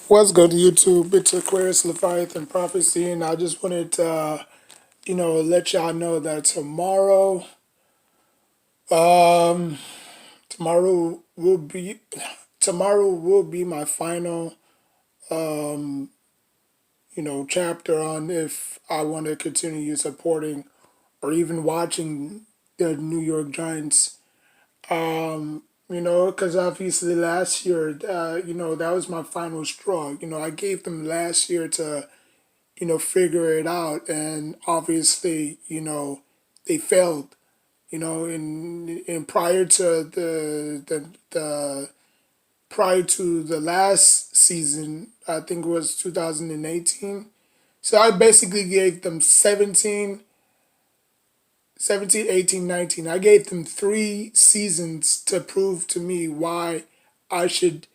What's good, YouTube? It's Aquarius Leviathan Prophecy, and I just wanted to, let y'all know that um, tomorrow will be, tomorrow will be my final, um, chapter on if I want to continue supporting or even watching the New York Giants. Because obviously last year, that was my final straw. I gave them last year to figure it out. And obviously, they failed, and prior to the prior to the last season, I think it was 2018. So I basically gave them 17, 18, 19. I gave them 3 seasons to prove to me why I should,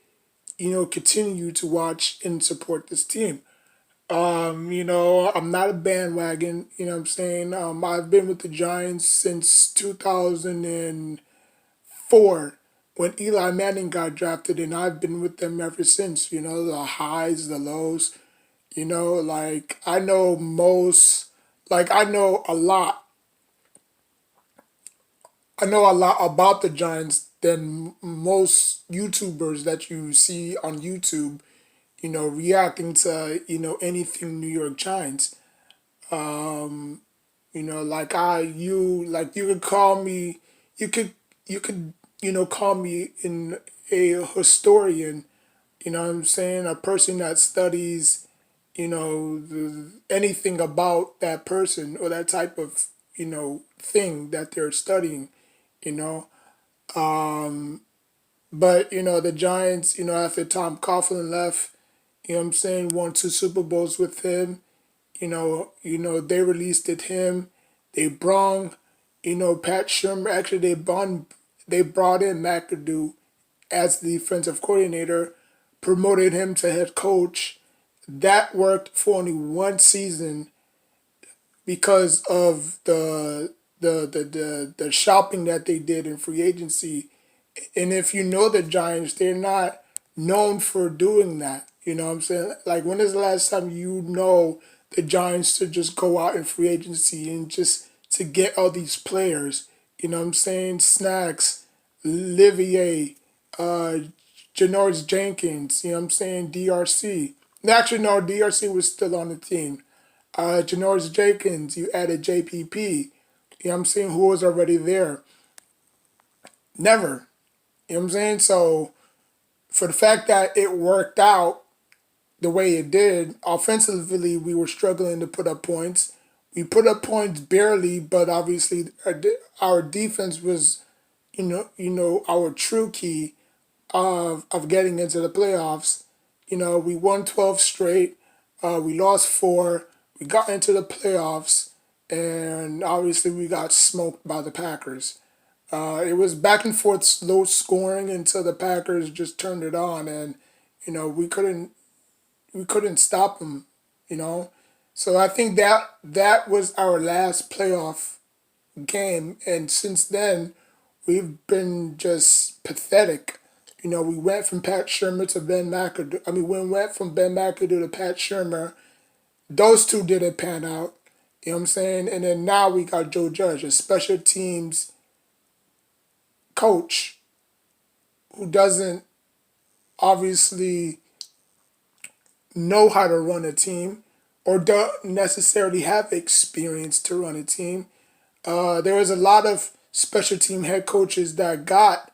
continue to watch and support this team. I'm not a bandwagon, you know what I'm saying? I've been with the Giants since 2004 when Eli Manning got drafted, and I've been with them ever since, the highs, the lows, like I know a lot. I know a lot about the Giants than most YouTubers that you see on YouTube, reacting to, anything New York Giants. Um, you could call me, you could, you could, call me in a historian, what I'm saying? A person that studies, anything about that person or that type of, thing that they're studying, you know. Um, but, the Giants, after Tom Coughlin left, what I'm saying, won 2 Super Bowls with him. They released it him. They brung, Pat Shermer. Actually, they brought in McAdoo as the defensive coordinator, promoted him to head coach. That worked for only 1 season because of the shopping that they did in free agency. And if you know the Giants, they're not known for doing that. You know what I'm saying? Like, when is the last time the Giants to just go out in free agency and just to get all these players? You know what I'm saying? Snacks, Livier, uh, Janoris Jenkins, you know what I'm saying? DRC. Actually, no, DRC was still on the team. Janoris Jenkins, you added JPP. You know what I'm saying? Who was already there? Never. You know what I'm saying? So, for the fact that it worked out the way it did, offensively, we were struggling to put up points. We put up points barely, but obviously our defense was, our true key of getting into the playoffs. We won 12 straight. We lost 4. We got into the playoffs, and obviously we got smoked by the Packers. It was back and forth, slow scoring until the Packers just turned it on, and we couldn't stop them. You know, so I think that was our last playoff game, and since then we've been just pathetic. We went from Pat Shermer to Ben McAdoo. I mean, we went from Ben McAdoo to Pat Shermer. Those two didn't pan out. You know what I'm saying? And then now we got Joe Judge, a special teams coach who doesn't obviously know how to run a team or don't necessarily have experience to run a team. There was a lot of special team head coaches that got,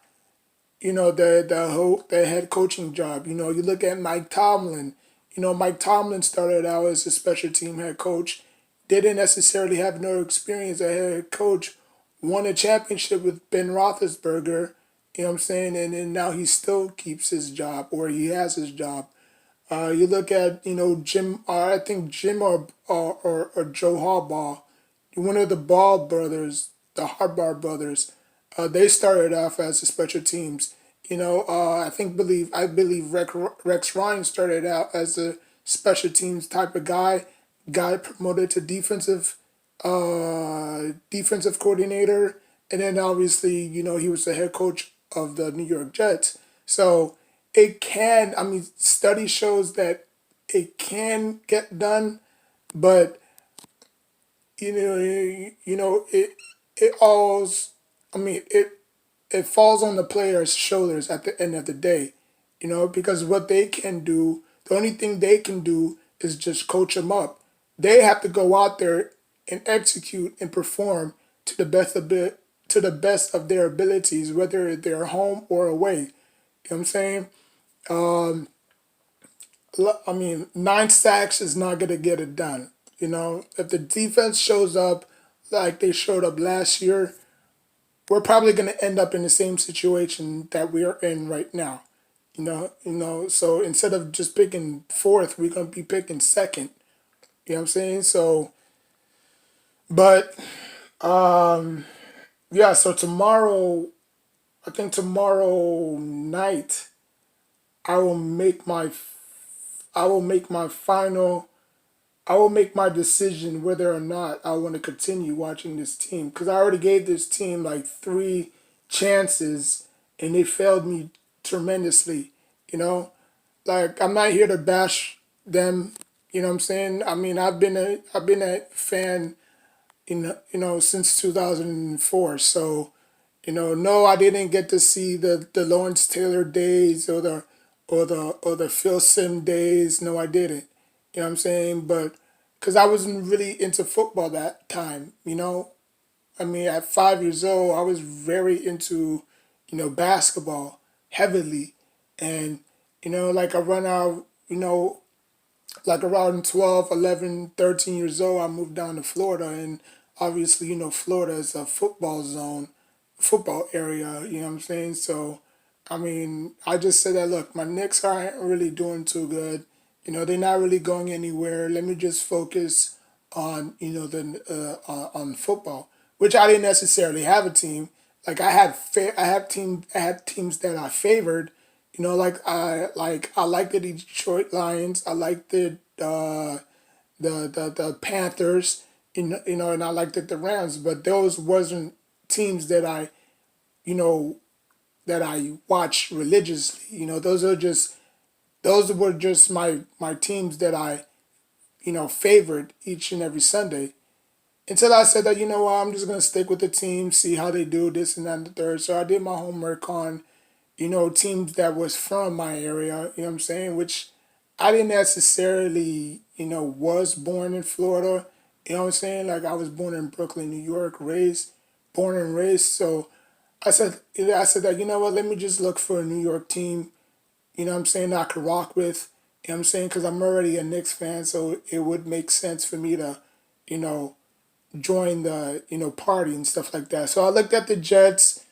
the head coaching job. You look at Mike Tomlin. Mike Tomlin started out as a special team head coach, didn't necessarily have no experience as a head coach, won a championship with Ben Roethlisberger. You know what I'm saying? And then now he still keeps his job, or he has his job. You look at, Jim, I think Jim or Joe Harbaugh, one of the Ball brothers, the Harbaugh brothers. They started off as the special teams. I believe Rex Ryan started out as a special teams type of guy. Got promoted to defensive coordinator, and then obviously, he was the head coach of the New York Jets. So it can. I mean, study shows that it can get done, but it alls. I mean, it falls on the player's shoulders at the end of the day, because what they can do, the only thing they can do is just coach them up. They have to go out there and execute and perform to the best of their abilities, whether they're home or away. You know what I'm saying? Um, I mean, 9 sacks is not gonna get it done. If the defense shows up like they showed up last year, we're probably going to end up in the same situation that we are in right now. So instead of just picking fourth, we're going to be picking second. You know what I'm saying? So, but yeah. So tomorrow, I think tomorrow night, I will make my I will make my final I will make my decision whether or not I want to continue watching this team, because I already gave this team like 3 chances and they failed me tremendously. You know, like I'm not here to bash them. You know what I'm saying? I mean, I've been a fan since 2004. So no, I didn't get to see the Lawrence Taylor days or the Phil Sim days. No, I didn't. You know what I'm saying? But because I wasn't really into football that time. I mean, at 5 years old, I was very into basketball heavily, and like I run out. Like around 12, 11, 13 years old, I moved down to Florida. And obviously, Florida is a football zone, football area, you know what I'm saying? So, I mean, I just said that, look, my Knicks aren't really doing too good. They're not really going anywhere. Let me just focus on, on football, which I didn't necessarily have a team. Like I had teams that I favored, I like the Detroit Lions. I like the Panthers. And I liked the Rams. But those wasn't teams you know that I watched religiously. Those were just my teams that I favored each and every Sunday. Until I said that, what, I'm just gonna stick with the team, see how they do this and that and the third. So I did my homework on teams that was from my area, you know what I'm saying? Which I didn't necessarily, was born in Florida. You know what I'm saying? Like I was born in Brooklyn, New York, born and raised. So I said that, what, let me just look for a New York team, what I'm saying, that I could rock with. You know what I'm saying? Because I'm already a Knicks fan, so it would make sense for me to, you know, join the, party and stuff like that. So I looked at the Jets.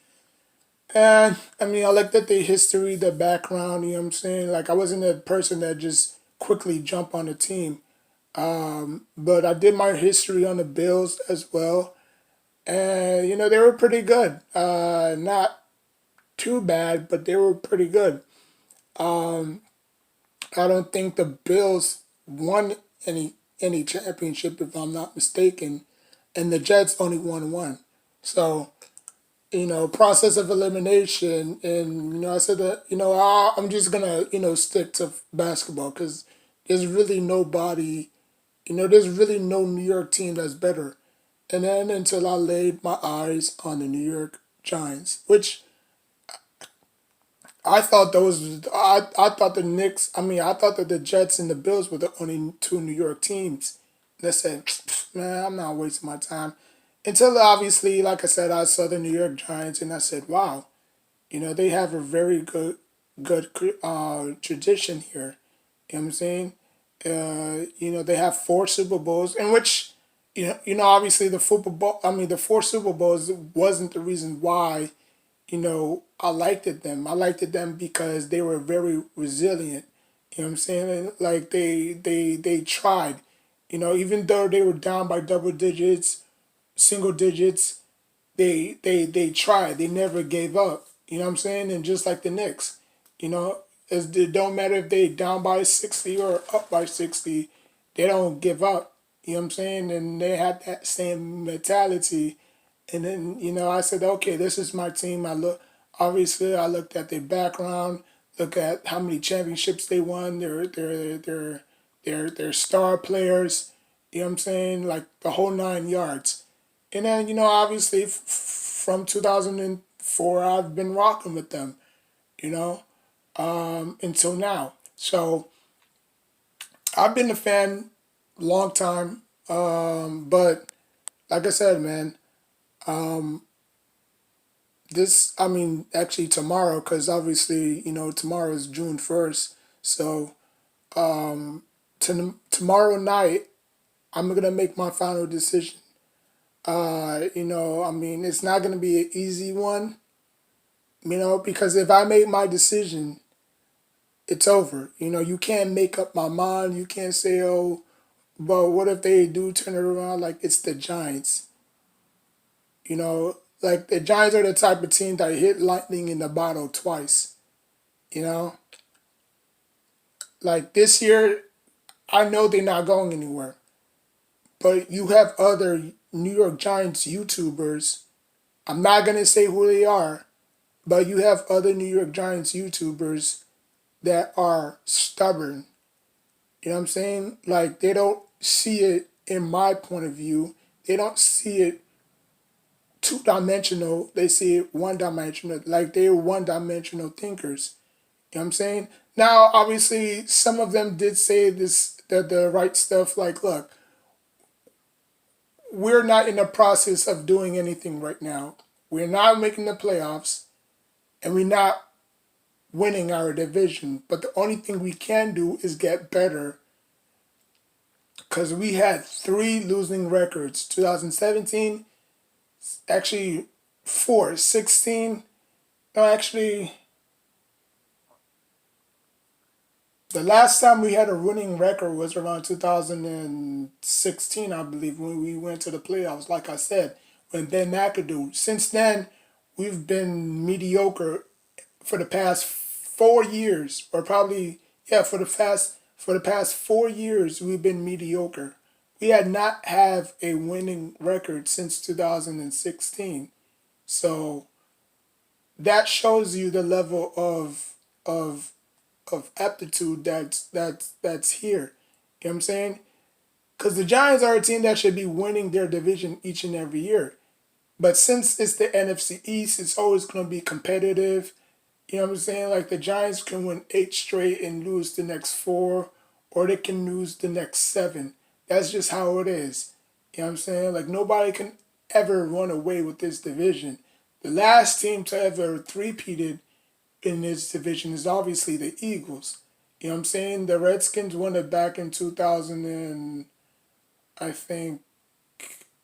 And I mean, I looked at the history, the background, you know what I'm saying? Like, I wasn't a person that just quickly jump on a team. But I did my history on the Bills as well. And, they were pretty good. Not too bad, but they were pretty good. I don't think the Bills won any championship, if I'm not mistaken. And the Jets only won one. So, process of elimination. And, I said that, I'm just going to, stick to basketball because there's really nobody, there's really no New York team that's better. And then until I laid my eyes on the New York Giants, which I thought the Knicks, I mean, I thought that the Jets and the Bills were the only two New York teams. And I said, man, I'm not wasting my time. Until obviously, like I said, I saw the New York Giants and I said, wow, they have a very good tradition here. You know what I'm saying? They have 4 Super Bowls, in which, obviously the 4 Super Bowls wasn't the reason why, I liked them. I liked them because they were very resilient. You know what I'm saying? And, like they tried. Even though they were down by double digits, single digits, they tried. They never gave up. You know what I'm saying? And just like the Knicks, you know, it don't matter if they down by 60 or up by 60, they don't give up. You know what I'm saying? And they had that same mentality. And then, I said, okay, this is my team. Obviously I looked at their background, Look at how many championships they won. Their star players. You know what I'm saying? Like the whole 9 yards. And then obviously from 2004, I've been rocking with them. You know, until now. So I've been a fan long time. But like I said, man, I mean, actually tomorrow, because obviously, tomorrow is June 1st. So tomorrow night, I'm going to make my final decision. I mean, it's not going to be an easy one, because if I make my decision, it's over. You can't make up my mind. You can't say, oh, but what if they do turn it around? Like, it's the Giants. Like the Giants are the type of team that hit lightning in the bottle twice. You know, like this year, I know they're not going anywhere. But you have other New York Giants YouTubers. I'm not gonna say who they are, but you have other New York Giants YouTubers that are stubborn. You know what I'm saying? Like they don't see it in my point of view. They don't see it two-dimensional. They see it one-dimensional. Like they're one-dimensional thinkers. You know what I'm saying? Now, obviously, some of them did say the right stuff. Like, look, we're not in the process of doing anything right now. We're not making the playoffs, and we're not winning our division. But the only thing we can do is get better because we had three losing records: 2017, actually four, 16. No, actually, the last time we had a winning record was around 2016, I believe, when we went to the playoffs. Like I said, when Ben McAdoo. Since then, we've been mediocre for the past 4 years, or probably for the past 4 years we've been mediocre. We had not have a winning record since 2016. So that shows you the level of of aptitude that's here. You know what I'm saying? Because the Giants are a team that should be winning their division each and every year. But since it's the NFC East, it's always going to be competitive. You know what I'm saying? Like the Giants can win 8 straight and lose the next four, or they can lose the next seven. That's just how it is. You know what I'm saying? Like nobody can ever run away with this division. The last team to ever three-peated in this division is obviously the Eagles. You know what I'm saying? The Redskins won it back in 2000 and I think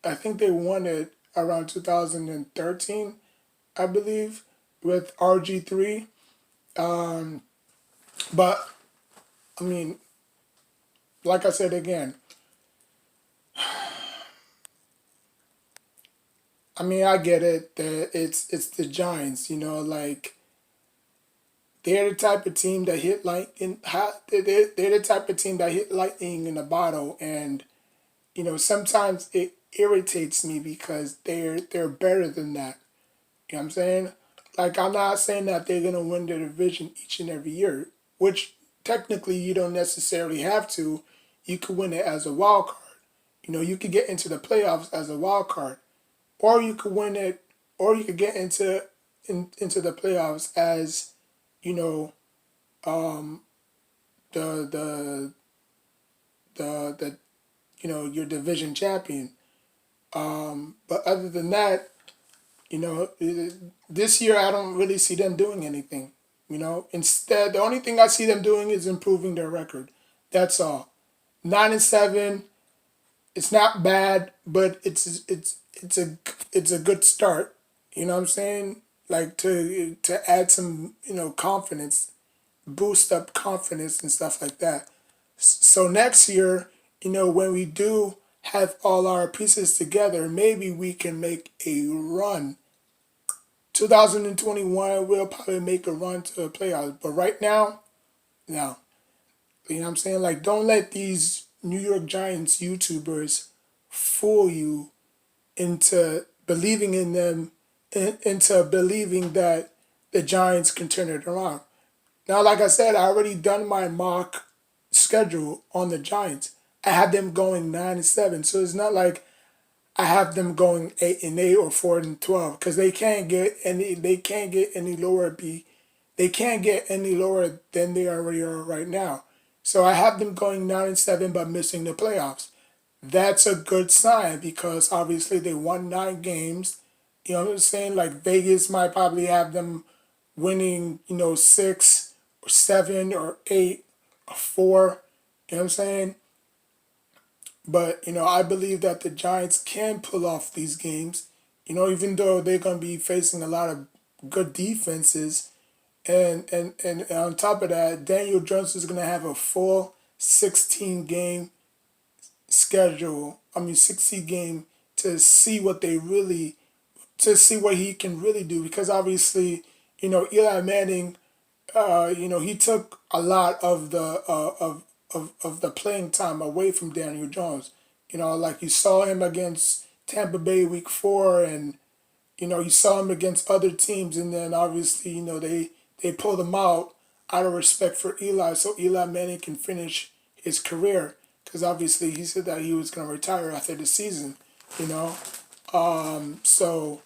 I think they won it around 2013, I believe, with RG3. Um, but I mean, like I said again, I mean I get it that it's the Giants. Like they're the type of team that hit lightning. They're the type of team that hit lightning in a bottle, and sometimes it irritates me because they're better than that. You know what I'm saying? Like I'm not saying that they're gonna win the division each and every year, which technically you don't necessarily have to. You could win it as a wild card. You could get into the playoffs as a wild card, or you could win it, or you could get into the playoffs as you know um, the the the your division champion. But other than that, this year I don't really see them doing anything. Instead, the only thing I see them doing is improving their record. That's all. 9-7. It's not bad, but it's a good start. You know what I'm saying? Like to add some confidence, boost up confidence and stuff like that. So next year, when we do have all our pieces together, maybe we can make a run. 2021, we'll probably make a run to the playoffs. But right now, no. You know what I'm saying? Like, don't let these New York Giants YouTubers fool you into believing into believing that the Giants can turn it around. Now, like I said, I already done my mock schedule on the Giants. I had them going 9-7, so it's not like I have them going 8-8 or 4-12 because they can't get any. They can't get any lower. They can't get any lower than they already are right now. So I have them going 9-7 but missing the playoffs. That's a good sign because obviously they won 9 games. You know what I'm saying? Like Vegas might probably have them winning, 6 or 7 or 8 or 4. You know what I'm saying? But I believe that the Giants can pull off these games. Even though they're gonna be facing a lot of good defenses, and on top of that, Daniel Jones is gonna have a full 16 game schedule. I mean, 60 game to see what they really to see what he can really do because obviously, Eli Manning, he took a lot of the playing time away from Daniel Jones. Like you saw him against Tampa Bay week 4, and you saw him against other teams, and then obviously, they pulled him out of respect for Eli, so Eli Manning can finish his career. Because obviously, he said that he was going to retire after the season. You know, so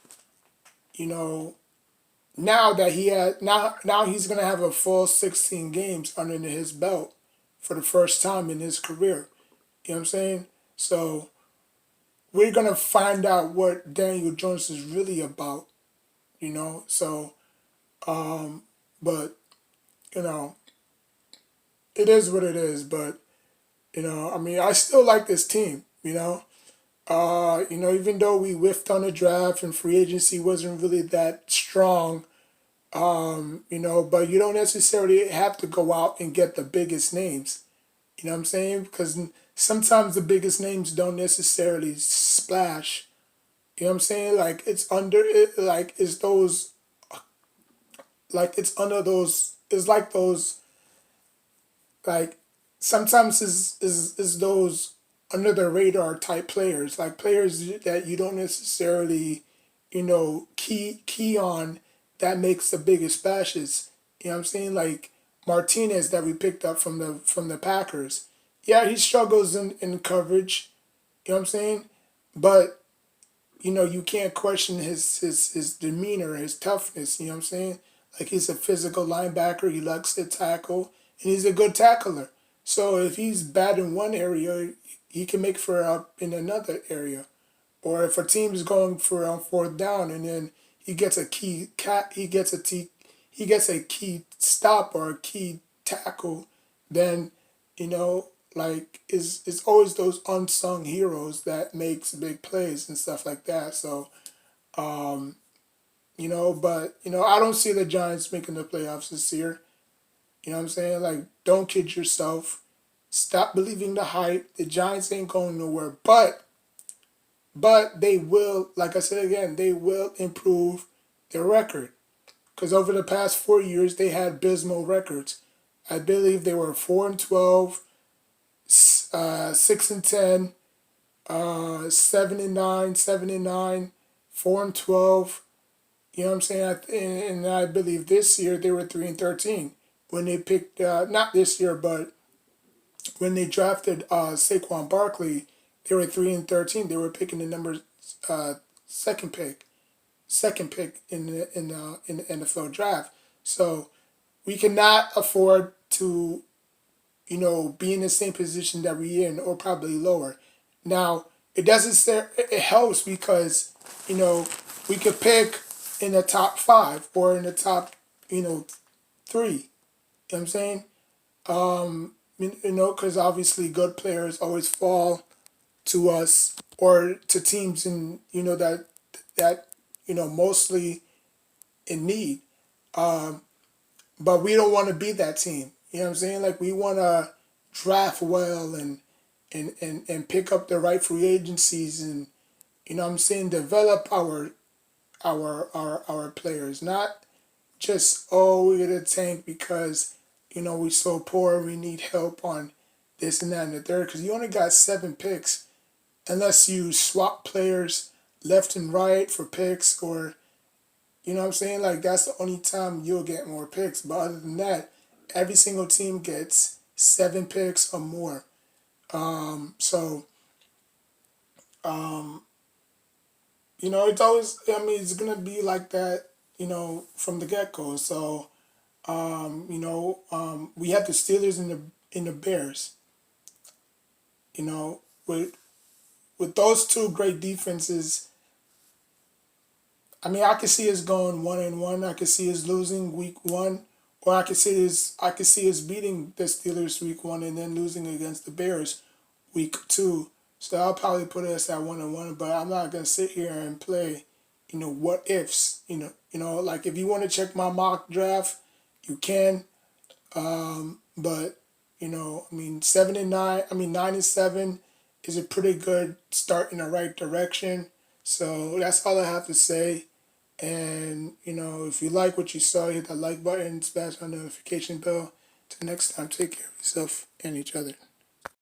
you know now he's gonna have a full 16 games under his belt for the first time in his career. You know what I'm saying? So we're gonna find out what Daniel Jones is really about. So but you know it is what it is. But I mean, I still like this team. Even though we whiffed on the draft and free agency wasn't really that strong, but you don't necessarily have to go out and get the biggest names. You know what I'm saying? Because sometimes the biggest names don't necessarily splash. You know what I'm saying? Like it's under it, like it's those, like it's under those. It's like those, like sometimes is those under the radar type players, like players that you don't necessarily, key on that makes the biggest splashes. You know what I'm saying? Like Martinez that we picked up from the Packers. Yeah, he struggles in coverage. You know what I'm saying? But you can't question his demeanor, his toughness. You know what I'm saying? Like he's a physical linebacker. He likes to tackle, and he's a good tackler. So if he's bad in one area, he can make for up in another area. Or if a team is going for on fourth down, and then he gets a key cat, he gets a key stop or a key tackle, then like it's always those unsung heroes that makes big plays and stuff like that. So but I don't see the Giants making the playoffs this year. You know what I'm saying? Like, don't kid yourself. Stop believing the hype. The Giants ain't going nowhere. But they will, like I said again, they will improve their record. Because over the past 4 years, they had abysmal records. I believe they were 4-12, 6-10, 7-9, 7-9, 4-12. You know what I'm saying? And I believe this year they were 3-13 when they picked not this year, but when they drafted Saquon Barkley, they were 3-13. They were picking the number uh, second pick, second pick in the NFL draft. So we cannot afford to be in the same position that we're in or probably lower. Now it doesn't say it helps because you know we could pick in the top five or in the top three. You know what I'm saying? Because obviously good players always fall to us or to teams in that mostly in need. But we don't want to be that team. You know what I'm saying? Like we want to draft well and pick up the right free agencies and what I'm saying, develop our players, not just we're gonna tank because we so poor we need help on this and that and the third because you only got 7 picks unless you swap players left and right for picks or you know what I'm saying, like that's the only time you'll get more picks, but other than that every single team gets 7 picks or more. So it's always, I mean, it's gonna be like that, from the get go. So we have the Steelers and the Bears. You know, with those two great defenses, I mean, I could see us going 1-1. I could see us losing week 1, or I could see us beating the Steelers week 1 and then losing against the Bears week 2. So I'll probably put us at 1-1. But I'm not gonna sit here and play, what ifs. Like if you want to check my mock draft, you can. But I mean, 7-9. I mean, 9-7 is a pretty good start in the right direction. So that's all I have to say. And if you like what you saw, hit that like button, smash on the notification bell. Till next time, take care of yourself and each other.